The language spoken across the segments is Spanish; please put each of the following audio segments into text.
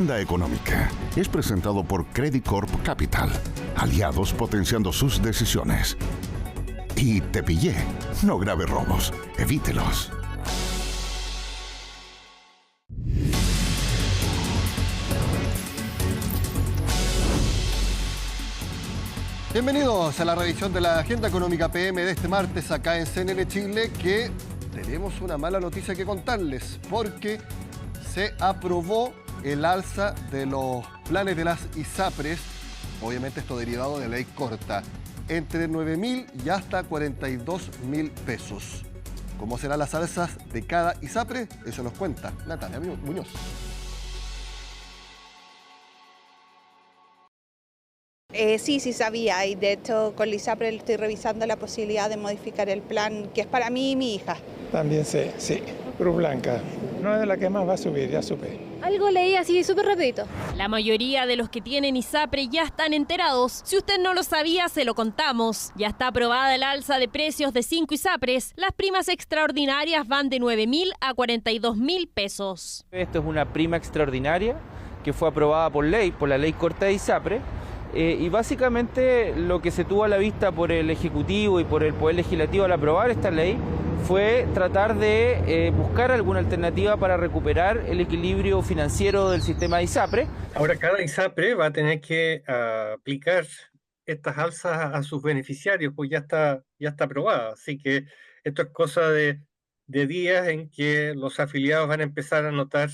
Agenda Económica es presentado por Credit Corp Capital, aliados potenciando sus decisiones. Y Te Pillé, no grave robos, evítelos. Bienvenidos a la revisión de la Agenda Económica PM de este martes acá en CNN Chile, que tenemos una mala noticia que contarles, porque se aprobó el alza de los planes de las ISAPRES, obviamente esto derivado de la ley corta, entre 9.000 y hasta 42.000 pesos. ¿Cómo serán las alzas de cada ISAPRE? Eso nos cuenta Natalia Muñoz. Sí sabía, y de hecho con la ISAPRE estoy revisando la posibilidad de modificar el plan, que es para mí y mi hija. También sé, sí. Cruz Blanca, no es de la que más va a subir, ya supe. Algo leí así súper rapidito. La mayoría de los que tienen ISAPRE ya están enterados. Si usted no lo sabía, se lo contamos. Ya está aprobada el alza de precios de 5 ISAPRES. Las primas extraordinarias van de 9.000 a 42.000 pesos. Esto es una prima extraordinaria que fue aprobada por ley, por la ley corta de ISAPRE. Y básicamente lo que se tuvo a la vista por el Ejecutivo y por el Poder Legislativo al aprobar esta ley fue tratar de buscar alguna alternativa para recuperar el equilibrio financiero del sistema de ISAPRE. Ahora cada ISAPRE va a tener que aplicar estas alzas a sus beneficiarios, pues ya está aprobada. Así que esto es cosa de días en que los afiliados van a empezar a notar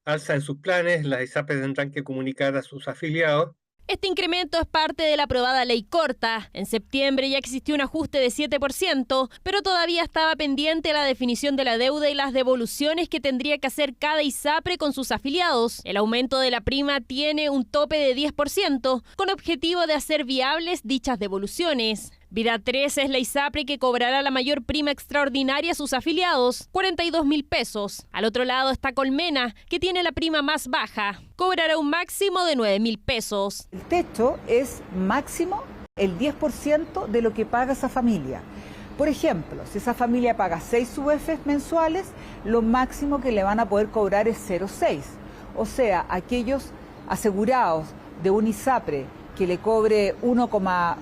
alza en sus planes. Las ISAPRES tendrán que comunicar a sus afiliados. Este incremento es parte de la aprobada ley corta. En septiembre ya existió un ajuste de 7%, pero todavía estaba pendiente la definición de la deuda y las devoluciones que tendría que hacer cada ISAPRE con sus afiliados. El aumento de la prima tiene un tope de 10%, con objetivo de hacer viables dichas devoluciones. Vida 3 es la ISAPRE que cobrará la mayor prima extraordinaria a sus afiliados, 42.000 pesos. Al otro lado está Colmena, que tiene la prima más baja. Cobrará un máximo de 9.000 pesos. El techo es máximo el 10% de lo que paga esa familia. Por ejemplo, si esa familia paga 6 UFs mensuales, lo máximo que le van a poder cobrar es 0,6. O sea, aquellos asegurados de un ISAPRE que le cobre 1,10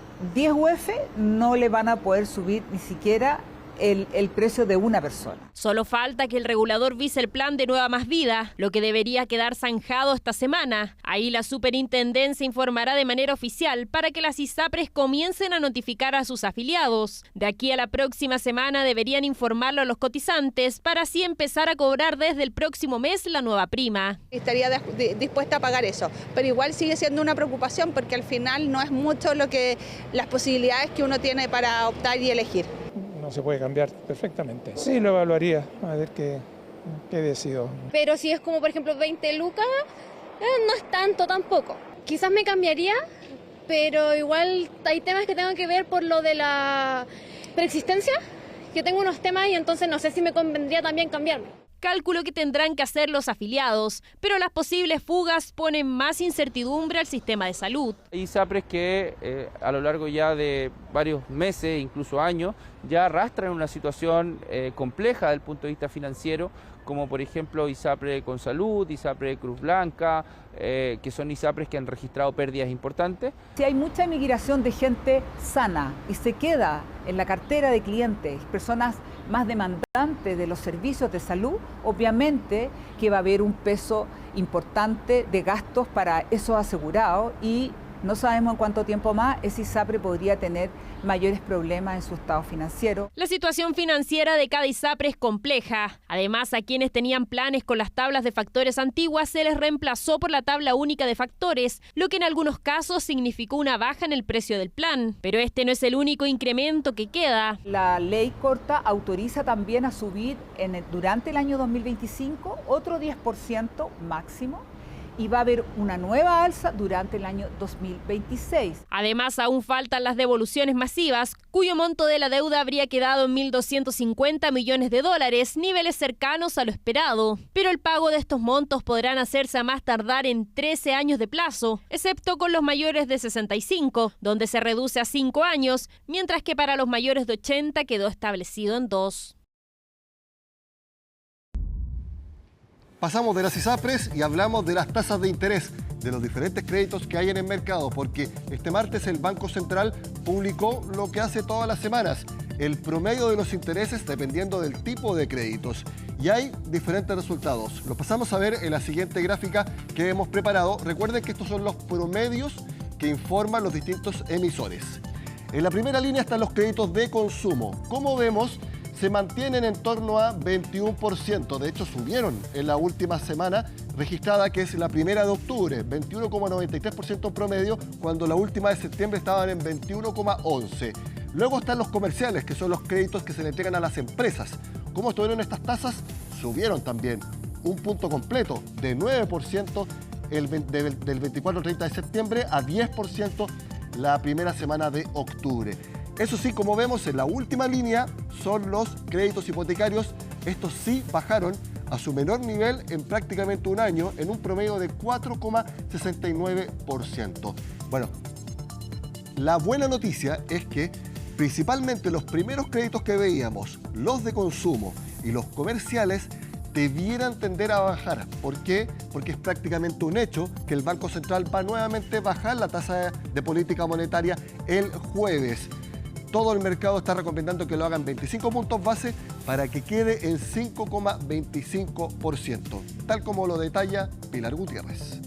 UF, no le van a poder subir ni siquiera el precio de una persona. Solo falta que el regulador vise el plan de Nueva Más Vida, lo que debería quedar zanjado esta semana. Ahí la superintendencia informará de manera oficial para que las ISAPRES comiencen a notificar a sus afiliados. De aquí a la próxima semana deberían informarlo a los cotizantes para así empezar a cobrar desde el próximo mes la nueva prima. Estaría dispuesta a pagar eso, pero igual sigue siendo una preocupación porque al final no es mucho las posibilidades que uno tiene para optar y elegir. No se puede cambiar perfectamente. Sí, lo evaluaría, a ver qué decido. Pero si es como, por ejemplo, 20 lucas, no es tanto tampoco. Quizás me cambiaría, pero igual hay temas que tengo que ver por lo de la preexistencia, que tengo unos temas y entonces no sé si me convendría también cambiarme. Cálculo que tendrán que hacer los afiliados, pero las posibles fugas ponen más incertidumbre al sistema de salud. Hay ISAPRES que a lo largo ya de varios meses, incluso años, ya arrastran una situación compleja desde el punto de vista financiero, como por ejemplo ISAPRE con Salud, ISAPRE Cruz Blanca, que son ISAPRES que han registrado pérdidas importantes. Si hay mucha migración de gente sana y se queda en la cartera de clientes, personas más demandantes de los servicios de salud, obviamente que va a haber un peso importante de gastos para esos asegurados y no sabemos en cuánto tiempo más ese ISAPRE podría tener mayores problemas en su estado financiero. La situación financiera de cada ISAPRE es compleja. Además, a quienes tenían planes con las tablas de factores antiguas se les reemplazó por la tabla única de factores, lo que en algunos casos significó una baja en el precio del plan. Pero este no es el único incremento que queda. La ley corta autoriza también a subir durante el año 2025 otro 10% máximo. Y va a haber una nueva alza durante el año 2026. Además, aún faltan las devoluciones masivas, cuyo monto de la deuda habría quedado en $1.250 millones, niveles cercanos a lo esperado. Pero el pago de estos montos podrán hacerse a más tardar en 13 años de plazo, excepto con los mayores de 65, donde se reduce a 5 años, mientras que para los mayores de 80 quedó establecido en 2. pasamos de las ISAPRES y hablamos de las tasas de interés de los diferentes créditos que hay en el mercado, porque este martes el Banco Central publicó lo que hace todas las semanas, el promedio de los intereses dependiendo del tipo de créditos. Y hay diferentes resultados. Los pasamos a ver en la siguiente gráfica que hemos preparado. Recuerden que estos son los promedios que informan los distintos emisores. En la primera línea están los créditos de consumo. Como vemos, se mantienen en torno a 21%. De hecho, subieron en la última semana registrada, que es la primera de octubre, 21,93% en promedio, cuando la última de septiembre estaban en 21,11%. Luego están los comerciales, que son los créditos que se le entregan a las empresas. ¿Cómo estuvieron estas tasas? Subieron también un punto completo, de 9% del 24 al 30 de septiembre a 10% la primera semana de octubre. Eso sí, como vemos en la última línea, son los créditos hipotecarios. Estos sí bajaron a su menor nivel en prácticamente un año, en un promedio de 4,69%. Bueno, la buena noticia es que principalmente los primeros créditos que veíamos, los de consumo y los comerciales, debieran tender a bajar. ¿Por qué? Porque es prácticamente un hecho que el Banco Central va nuevamente a bajar la tasa de política monetaria el jueves. Todo el mercado está recomendando que lo hagan 25 puntos base para que quede en 5,25%, tal como lo detalla Pilar Gutiérrez.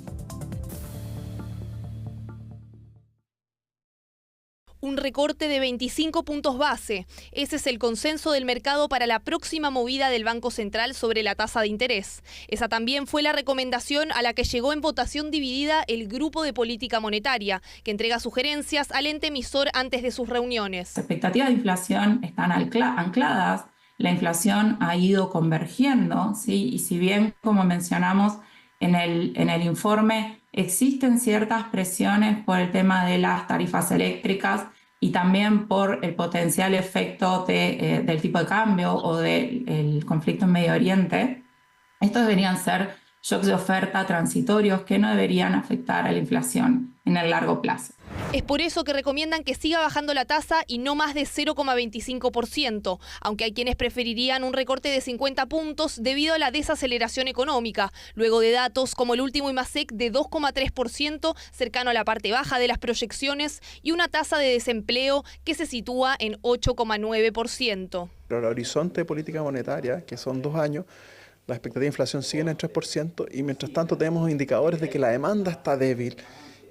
Un recorte de 25 puntos base. Ese es el consenso del mercado para la próxima movida del Banco Central sobre la tasa de interés. Esa también fue la recomendación a la que llegó en votación dividida el Grupo de Política Monetaria, que entrega sugerencias al ente emisor antes de sus reuniones. Las expectativas de inflación están ancladas, la inflación ha ido convergiendo, ¿sí? Y si bien, como mencionamos en el informe, existen ciertas presiones por el tema de las tarifas eléctricas y también por el potencial efecto del tipo de cambio o del conflicto en Medio Oriente. Estos deberían ser shocks de oferta transitorios que no deberían afectar a la inflación en el largo plazo. Es por eso que recomiendan que siga bajando la tasa y no más de 0,25%, aunque hay quienes preferirían un recorte de 50 puntos debido a la desaceleración económica, luego de datos como el último IMASEC de 2,3%, cercano a la parte baja de las proyecciones, y una tasa de desempleo que se sitúa en 8,9%. Pero el horizonte de política monetaria, que son 2 años, la expectativa de inflación sigue en el 3% y mientras tanto tenemos indicadores de que la demanda está débil.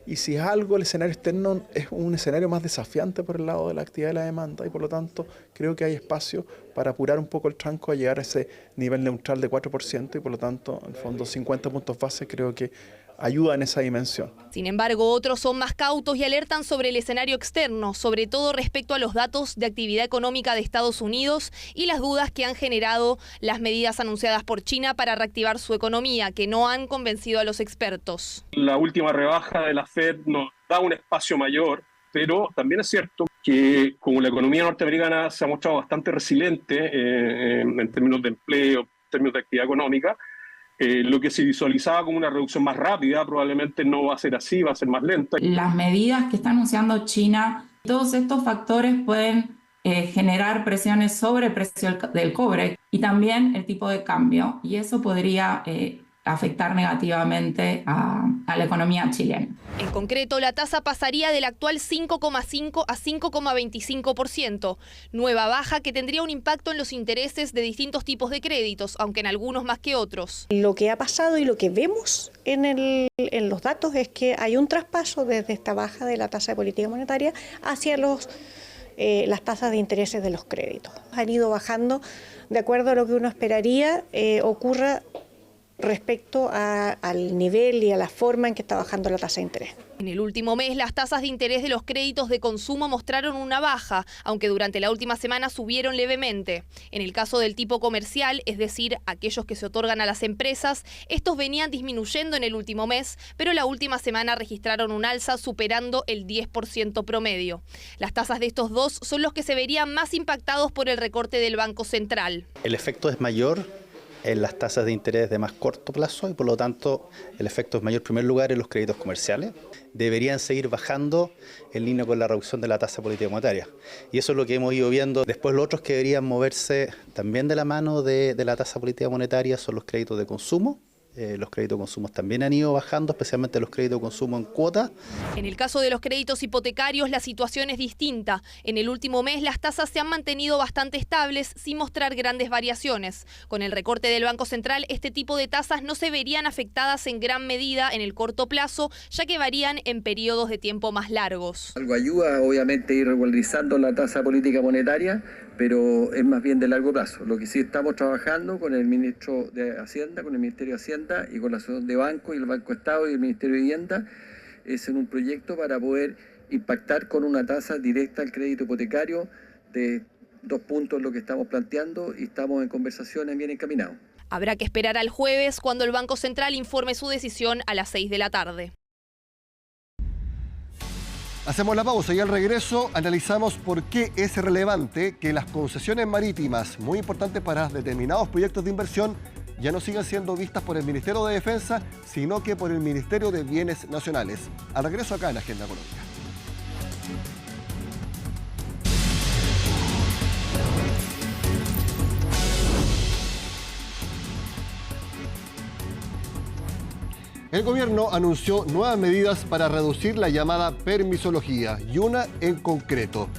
Y si es algo, el escenario externo es un escenario más desafiante por el lado de la actividad de la demanda y por lo tanto creo que hay espacio para apurar un poco el tranco a llegar a ese nivel neutral de 4% y por lo tanto, en el fondo, 50 puntos base creo que ayuda en esa dimensión. Sin embargo, otros son más cautos y alertan sobre el escenario externo, sobre todo respecto a los datos de actividad económica de Estados Unidos y las dudas que han generado las medidas anunciadas por China para reactivar su economía, que no han convencido a los expertos. La última rebaja de la Fed nos da un espacio mayor, pero también es cierto que como la economía norteamericana se ha mostrado bastante resiliente en términos de empleo, en términos de actividad económica, lo que se visualizaba como una reducción más rápida probablemente no va a ser así, va a ser más lenta. Las medidas que está anunciando China, todos estos factores pueden generar presiones sobre el precio del cobre y también el tipo de cambio, y eso podría afectar negativamente a la economía chilena. En concreto, la tasa pasaría del actual 5,5 a 5,25%, nueva baja que tendría un impacto en los intereses de distintos tipos de créditos, aunque en algunos más que otros. Lo que ha pasado y lo que vemos en los datos es que hay un traspaso desde esta baja de la tasa de política monetaria hacia las tasas de intereses de los créditos. Han ido bajando de acuerdo a lo que uno esperaría ocurra respecto al nivel y a la forma en que está bajando la tasa de interés. En el último mes, las tasas de interés de los créditos de consumo mostraron una baja, aunque durante la última semana subieron levemente. En el caso del tipo comercial, es decir, aquellos que se otorgan a las empresas, estos venían disminuyendo en el último mes, pero la última semana registraron un alza superando el 10% promedio. Las tasas de estos dos son los que se verían más impactados por el recorte del Banco Central. El efecto es mayor en las tasas de interés de más corto plazo y por lo tanto el efecto es mayor en primer lugar en los créditos comerciales. Deberían seguir bajando en línea con la reducción de la tasa política monetaria. Y eso es lo que hemos ido viendo. Después los otros que deberían moverse también de la mano de la tasa política monetaria son los créditos de consumo los créditos de consumo también han ido bajando, especialmente los créditos de consumo en cuotas. En el caso de los créditos hipotecarios, la situación es distinta. En el último mes, las tasas se han mantenido bastante estables, sin mostrar grandes variaciones. Con el recorte del Banco Central, este tipo de tasas no se verían afectadas en gran medida en el corto plazo, ya que varían en periodos de tiempo más largos. Algo ayuda, obviamente, ir regularizando la tasa política monetaria, pero es más bien de largo plazo. Lo que sí estamos trabajando con el ministro de Hacienda, con el Ministerio de Hacienda y con la Asociación de Bancos y el Banco de Estado y el Ministerio de Vivienda, es en un proyecto para poder impactar con una tasa directa al crédito hipotecario de 2 puntos lo que estamos planteando, y estamos en conversaciones bien encaminados. Habrá que esperar al jueves, cuando el Banco Central informe su decisión a las 6 de la tarde. Hacemos la pausa y al regreso analizamos por qué es relevante que las concesiones marítimas, muy importantes para determinados proyectos de inversión, ya no sigan siendo vistas por el Ministerio de Defensa, sino que por el Ministerio de Bienes Nacionales. Al regreso acá en Agenda Económica. El gobierno anunció nuevas medidas para reducir la llamada permisología, y una en concreto,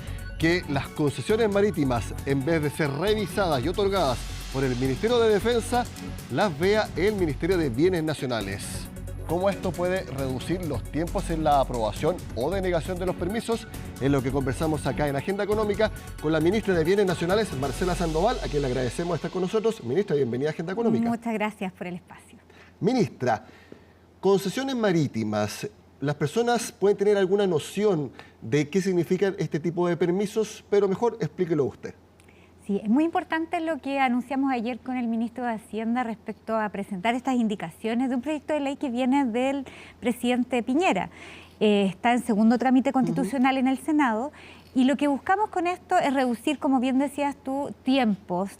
que las concesiones marítimas, en vez de ser revisadas y otorgadas por el Ministerio de Defensa, las vea el Ministerio de Bienes Nacionales. ¿Cómo esto puede reducir los tiempos en la aprobación o denegación de los permisos? Es lo que conversamos acá en Agenda Económica con la ministra de Bienes Nacionales, Marcela Sandoval, a quien le agradecemos estar con nosotros. Ministra, bienvenida a Agenda Económica. Muchas gracias por el espacio. Ministra, concesiones marítimas, ¿las personas pueden tener alguna noción de qué significan este tipo de permisos? Pero mejor explíquelo usted. Sí, es muy importante lo que anunciamos ayer con el ministro de Hacienda respecto a presentar estas indicaciones de un proyecto de ley que viene del presidente Piñera. Está en segundo trámite constitucional en el Senado. Y lo que buscamos con esto es reducir, como bien decías tú, tiempos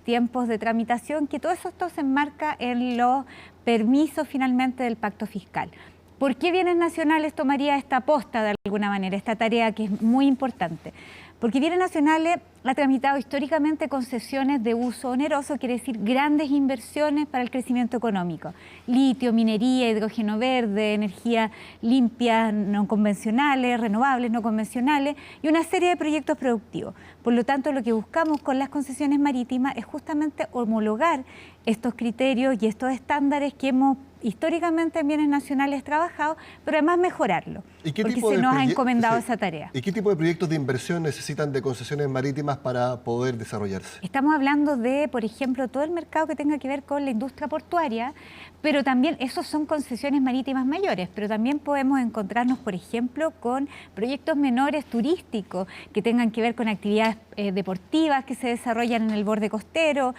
de tramitación, que todo esto se enmarca en los permisos finalmente del pacto fiscal. ¿Por qué Bienes Nacionales tomaría esta posta de alguna manera, esta tarea que es muy importante? Porque Bienes Nacionales ha tramitado históricamente concesiones de uso oneroso, quiere decir grandes inversiones para el crecimiento económico. Litio, minería, hidrógeno verde, energía limpia, no convencionales, renovables, no convencionales, y una serie de proyectos productivos. Por lo tanto, lo que buscamos con las concesiones marítimas es justamente homologar estos criterios y estos estándares que hemos históricamente en Bienes Nacionales trabajado, pero además mejorarlo, porque se nos ha encomendado esa tarea. ¿Y qué tipo de proyectos de inversión necesitan de concesiones marítimas para poder desarrollarse? Estamos hablando de, por ejemplo, todo el mercado que tenga que ver con la industria portuaria, pero también esos son concesiones marítimas mayores, pero también podemos encontrarnos, por ejemplo, con proyectos menores turísticos que tengan que ver con actividades deportivas que se desarrollan en el borde costero,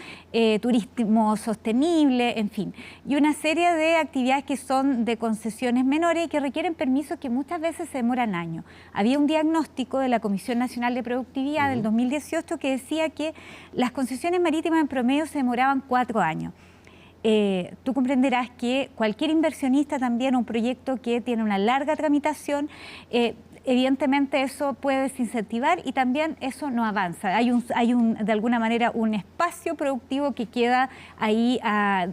turismo sostenible, en fin, y una serie de actividades que son de concesiones menores y que requieren permisos que muchas veces se demoran años. Había un diagnóstico de la Comisión Nacional de Productividad del 2018 que decía que las concesiones marítimas en promedio se demoraban 4 años. Tú comprenderás que cualquier inversionista también, un proyecto que tiene una larga tramitación, evidentemente eso puede desincentivar y también eso no avanza. Hay de alguna manera un espacio productivo que queda ahí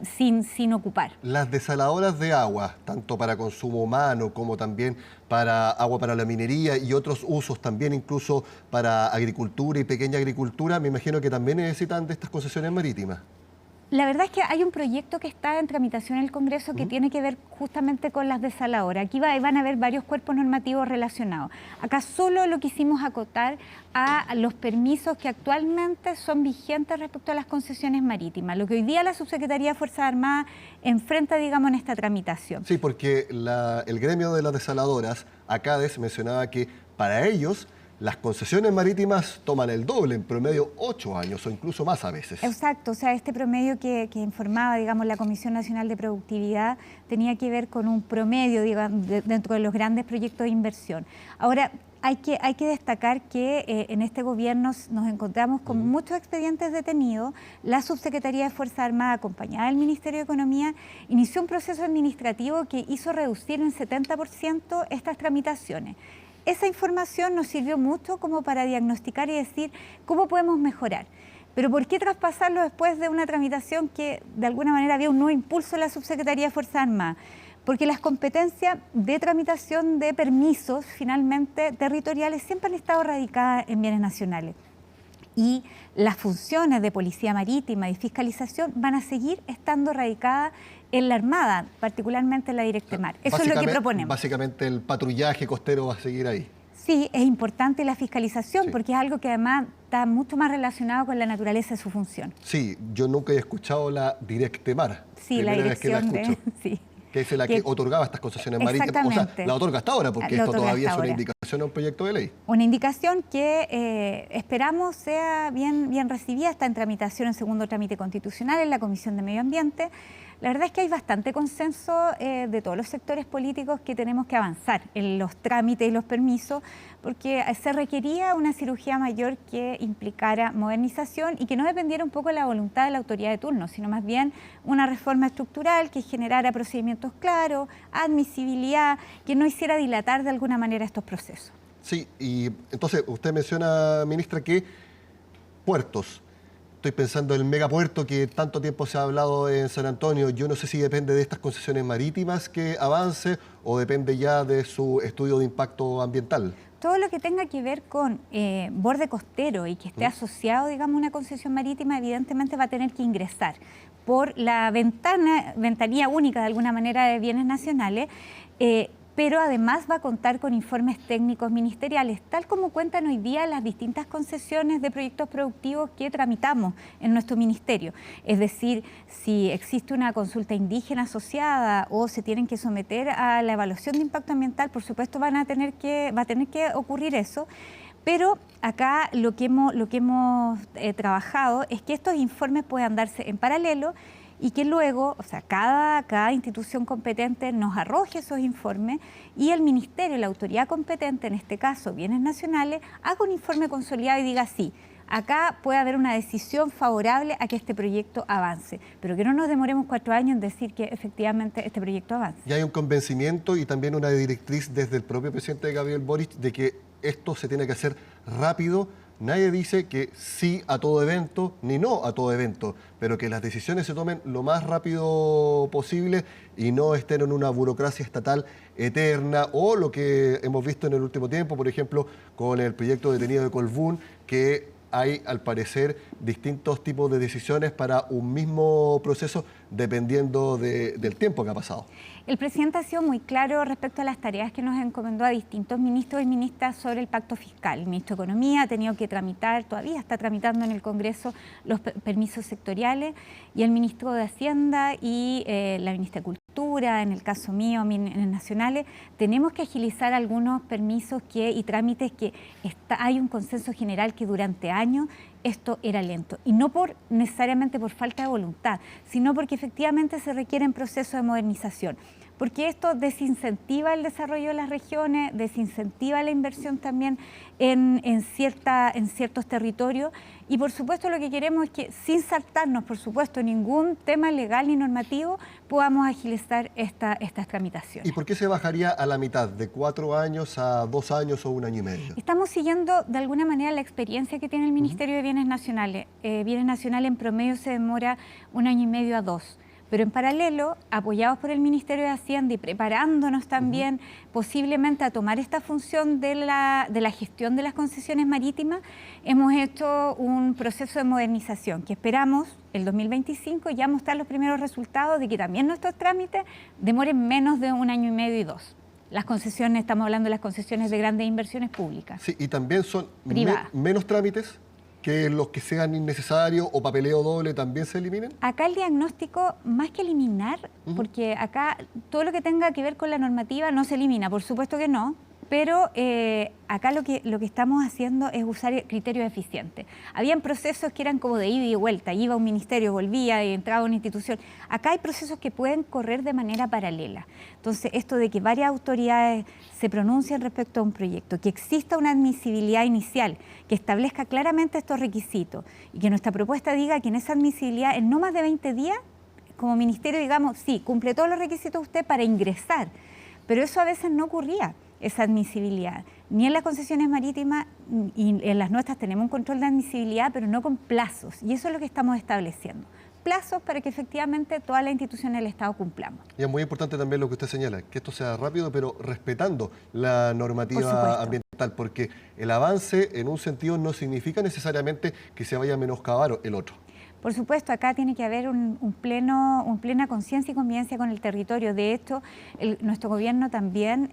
sin ocupar. Las desaladoras de agua, tanto para consumo humano como también para agua para la minería y otros usos, también incluso para agricultura y pequeña agricultura, me imagino que también necesitan de estas concesiones marítimas. La verdad es que hay un proyecto que está en tramitación en el Congreso que tiene que ver justamente con las desaladoras. Aquí van a haber varios cuerpos normativos relacionados. Acá solo lo quisimos acotar a los permisos que actualmente son vigentes respecto a las concesiones marítimas, lo que hoy día la Subsecretaría de Fuerzas Armadas enfrenta, digamos, en esta tramitación. Sí, porque el gremio de las desaladoras, ACADES, mencionaba que para ellos las concesiones marítimas toman el doble, en promedio 8 años o incluso más a veces. Exacto, o sea, este promedio que informaba, digamos, la Comisión Nacional de Productividad tenía que ver con un promedio, digamos, dentro de los grandes proyectos de inversión. Ahora, hay que destacar que en este gobierno nos encontramos con muchos expedientes detenidos. La Subsecretaría de Fuerzas Armadas, acompañada del Ministerio de Economía, inició un proceso administrativo que hizo reducir en 70% estas tramitaciones. Esa información nos sirvió mucho como para diagnosticar y decir cómo podemos mejorar. Pero ¿por qué traspasarlo después de una tramitación que de alguna manera había un nuevo impulso en la Subsecretaría de Fuerzas Armadas? Porque las competencias de tramitación de permisos finalmente territoriales siempre han estado radicadas en bienes nacionales. Y las funciones de policía marítima y fiscalización van a seguir estando radicadas en la Armada, particularmente en la Directemar. Eso es lo que proponemos. Básicamente el patrullaje costero va a seguir ahí. Sí, es importante la fiscalización porque es algo que además está mucho más relacionado con la naturaleza de su función. Sí, yo nunca he escuchado la Directemar. Sí, la dirección sí. Que es la que otorgaba estas concesiones marítimas. O sea, la otorga hasta ahora, porque esto todavía es una indicación a un proyecto de ley. Una indicación que esperamos sea bien recibida, está en tramitación en segundo trámite constitucional en la Comisión de Medio Ambiente. La verdad es que hay bastante consenso de todos los sectores políticos que tenemos que avanzar en los trámites y los permisos, porque se requería una cirugía mayor que implicara modernización y que no dependiera un poco de la voluntad de la autoridad de turno, sino más bien una reforma estructural que generara procedimientos claros, admisibilidad, que no hiciera dilatar de alguna manera estos procesos. Sí, y entonces usted menciona, ministra, que puertos. Estoy pensando en el megapuerto que tanto tiempo se ha hablado en San Antonio. Yo no sé si depende de estas concesiones marítimas que avance o depende ya de su estudio de impacto ambiental. Todo lo que tenga que ver con borde costero y que esté asociado, digamos, a una concesión marítima, evidentemente va a tener que ingresar por la ventanilla única, de alguna manera, de bienes nacionales, pero además va a contar con informes técnicos ministeriales, tal como cuentan hoy día las distintas concesiones de proyectos productivos que tramitamos en nuestro ministerio. Es decir, si existe una consulta indígena asociada o se tienen que someter a la evaluación de impacto ambiental, por supuesto va a tener que ocurrir eso. Pero acá lo que hemos trabajado es que estos informes puedan darse en paralelo y que luego, o sea, cada institución competente nos arroje esos informes y el ministerio, la autoridad competente, en este caso Bienes Nacionales, haga un informe consolidado y diga sí, acá puede haber una decisión favorable a que este proyecto avance, pero que no nos demoremos 4 años en decir que efectivamente este proyecto avance. Y hay un convencimiento y también una directriz desde el propio presidente Gabriel Boric de que esto se tiene que hacer rápido. Nadie dice que sí a todo evento ni no a todo evento, pero que las decisiones se tomen lo más rápido posible y no estén en una burocracia estatal eterna o lo que hemos visto en el último tiempo, por ejemplo, con el proyecto detenido de Colbún, que hay, al parecer, distintos tipos de decisiones para un mismo proceso dependiendo del tiempo que ha pasado. El presidente ha sido muy claro respecto a las tareas que nos encomendó a distintos ministros y ministras sobre el pacto fiscal. El ministro de Economía ha tenido que tramitar, todavía está tramitando en el Congreso los permisos sectoriales, y el ministro de Hacienda y la ministra de Cultura, en el caso mío, Bienes Nacionales, tenemos que agilizar algunos permisos y trámites que hay un consenso general que durante años esto era lento. Y no necesariamente por falta de voluntad, sino porque efectivamente se requieren procesos de modernización. Porque esto desincentiva el desarrollo de las regiones, desincentiva la inversión también en ciertos territorios. Y por supuesto lo que queremos es que sin saltarnos, por supuesto, ningún tema legal ni normativo, podamos agilizar estas tramitaciones. ¿Y por qué se bajaría a la mitad, de 4 años a 2 años o 1 año y medio? Estamos siguiendo de alguna manera la experiencia que tiene el Ministerio de Bienes Nacionales. Bienes Nacionales en promedio se demora 1 año y medio a 2. Pero en paralelo, apoyados por el Ministerio de Hacienda y preparándonos también posiblemente a tomar esta función de la gestión de las concesiones marítimas, hemos hecho un proceso de modernización que esperamos el 2025 ya mostrar los primeros resultados de que también nuestros trámites demoren menos de 1 año y medio y 2. Las concesiones, estamos hablando de las concesiones de grandes inversiones públicas. Sí, y también son menos trámites, que los que sean innecesarios o papeleo doble también se eliminen? Acá el diagnóstico, más que eliminar, porque acá todo lo que tenga que ver con la normativa no se elimina, por supuesto que no, pero acá lo que estamos haciendo es usar criterios eficientes. Habían procesos que eran como de ida y vuelta, iba a un ministerio, volvía y entraba a una institución. Acá hay procesos que pueden correr de manera paralela. Entonces, esto de que varias autoridades se pronuncien respecto a un proyecto, que exista una admisibilidad inicial, que establezca claramente estos requisitos y que nuestra propuesta diga que en esa admisibilidad, en no más de 20 días, como ministerio digamos, sí, cumple todos los requisitos usted para ingresar, pero eso a veces no ocurría, esa admisibilidad. ni en las concesiones marítimas y en las nuestras tenemos un control de admisibilidad, pero no con plazos, y eso es lo que estamos estableciendo. Plazos para que efectivamente todas las instituciones del Estado cumplamos. Y es muy importante también lo que usted señala, que esto sea rápido, pero respetando la normativa ambiental, porque el avance en un sentido no significa necesariamente que se vaya a menoscabar el otro. Por supuesto, acá tiene que haber una plena conciencia y convivencia con el territorio. De hecho, nuestro gobierno también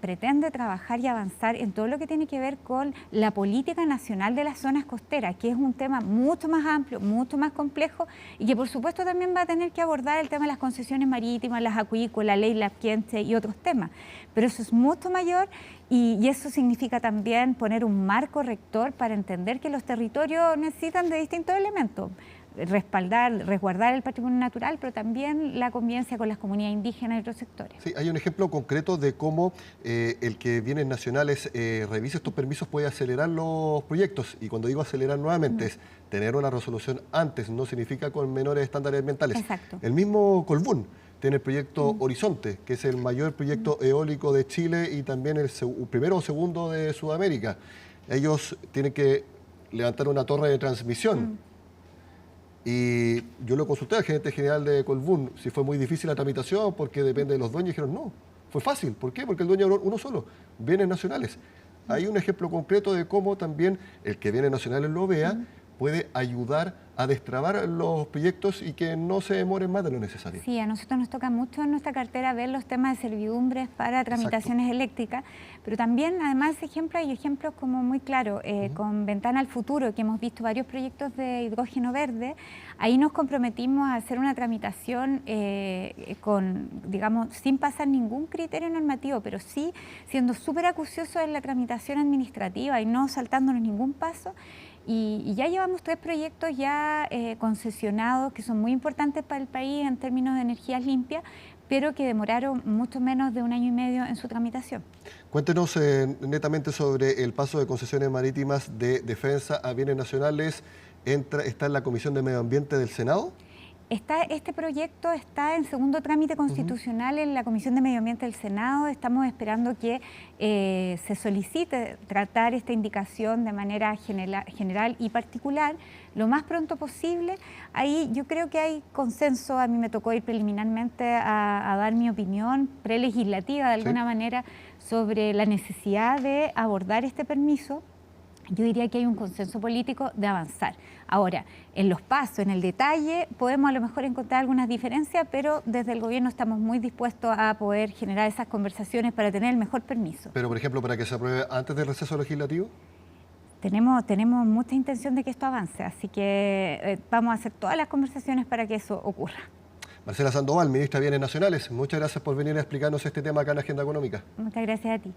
pretende trabajar y avanzar en todo lo que tiene que ver con la política nacional de las zonas costeras, que es un tema mucho más amplio, mucho más complejo y que por supuesto también va a tener que abordar el tema de las concesiones marítimas, las acuícolas, la ley Lapquienche y otros temas. Pero eso es mucho mayor y eso significa también poner un marco rector para entender que los territorios necesitan de distintos elementos. Resguardar el patrimonio natural, pero también la convivencia con las comunidades indígenas y otros sectores. Sí, hay un ejemplo concreto de cómo el que Bienes Nacionales revise estos permisos puede acelerar los proyectos. Y cuando digo acelerar nuevamente es tener una resolución antes, no significa con menores estándares ambientales. Exacto. El mismo Colbún tiene el proyecto Horizonte, que es el mayor proyecto eólico de Chile y también el primero o segundo de Sudamérica. Ellos tienen que levantar una torre de transmisión. Y yo lo consulté al gerente general de Colbún, si fue muy difícil la tramitación, porque depende de los dueños, y dijeron no, fue fácil. ¿Por qué? Porque el dueño era uno solo, Bienes Nacionales. Hay un ejemplo concreto de cómo también el que Bienes Nacionales lo vea puede ayudar a destrabar los proyectos y que no se demoren más de lo necesario. Sí, a nosotros nos toca mucho en nuestra cartera ver los temas de servidumbres para tramitaciones eléctricas, pero también, además de ese ejemplo, hay ejemplos como muy claros, con Ventana al Futuro, que hemos visto varios proyectos de hidrógeno verde. Ahí nos comprometimos a hacer una tramitación sin pasar ningún criterio normativo, pero sí siendo súper acuciosos en la tramitación administrativa y no saltándonos ningún paso. Y ya llevamos 3 proyectos ya concesionados que son muy importantes para el país en términos de energías limpias, pero que demoraron mucho menos de 1 año y medio en su tramitación. Cuéntenos netamente sobre el paso de concesiones marítimas de defensa a bienes nacionales. ¿Está en la Comisión de Medio Ambiente del Senado? Este proyecto está en segundo trámite constitucional en la Comisión de Medio Ambiente del Senado. Estamos esperando que se solicite tratar esta indicación de manera general y particular lo más pronto posible. Ahí yo creo que hay consenso. A mí me tocó ir preliminarmente a dar mi opinión prelegislativa de alguna manera sobre la necesidad de abordar este permiso. Yo diría que hay un consenso político de avanzar. Ahora, en los pasos, en el detalle, podemos a lo mejor encontrar algunas diferencias, pero desde el gobierno estamos muy dispuestos a poder generar esas conversaciones para tener el mejor permiso. Pero, por ejemplo, para que se apruebe antes del receso legislativo. Tenemos mucha intención de que esto avance, así que vamos a hacer todas las conversaciones para que eso ocurra. Marcela Sandoval, ministra de Bienes Nacionales, muchas gracias por venir a explicarnos este tema acá en la Agenda Económica. Muchas gracias a ti.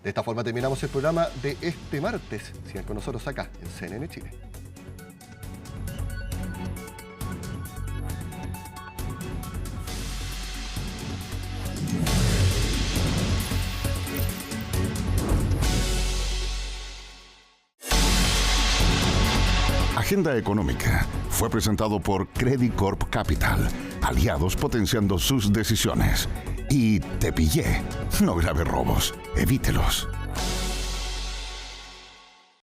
De esta forma terminamos el programa de este martes. Sigan con nosotros acá en CNN Chile. Agenda Económica fue presentado por Credit Corp Capital, aliados potenciando sus decisiones. Y Te Pillé, no grave robos, evítelos.